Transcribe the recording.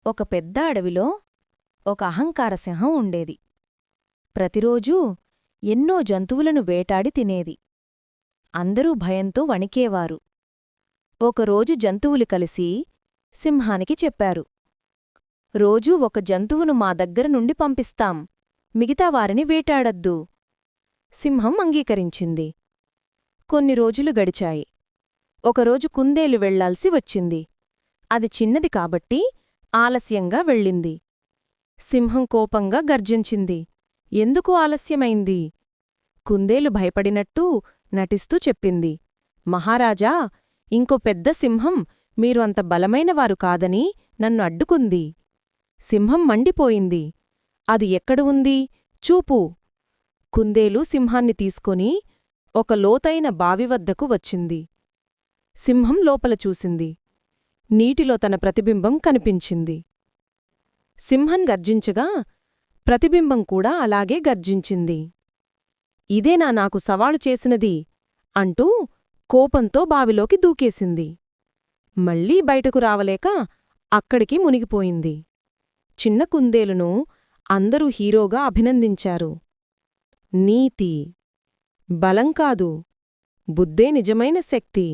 ఒక పెద్ద అడవిలో ఒక అహంకార సింహం ఉండేది. ప్రతిరోజూ ఎన్నో జంతువులను వేటాడి తినేది. అందరూ భయంతో వణికేవారు. ఒకరోజు జంతువులు కలిసి సింహానికి చెప్పారు, రోజూ ఒక జంతువును మా దగ్గర నుండి పంపిస్తాం, మిగతా వారిని వేటాడద్దు. సింహం అంగీకరించింది. కొన్ని రోజులు గడిచాయి. ఒకరోజు కుందేలు వెళ్లాల్సి వచ్చింది. అది చిన్నది కాబట్టి ఆలస్యంగా వెళ్ళింది. సింహం కోపంగా గర్జించింది. ఎందుకు ఆలస్యమైంది? కుందేలు భయపడినట్టు నటిస్తూ చెప్పింది, మహారాజా, ఇంకో పెద్ద సింహం మీరు అంత బలమైనవారు కాదని నన్ను అడ్డుకుంది. సింహం మండిపోయింది, అది ఎక్కడ ఉంది? చూపు. కుందేలు సింహాన్ని తీసుకొని ఒక లోతైన బావివద్దకు వచ్చింది. సింహం లోపల చూసింది. నీటిలో తన ప్రతిబింబం కనిపించింది. సింహం గర్జించగా ప్రతిబింబం కూడా అలాగే గర్జించింది. ఇదేనా నాకు సవాలు చేసినది అంటూ కోపంతో బావిలోకి దూకేసింది. మళ్లీ బయటకు రావలేక అక్కడికి మునిగిపోయింది. చిన్న కుందేలును అందరూ హీరోగా అభినందించారు. నీతి: బలం కాదు, బుద్దే నిజమైన శక్తి.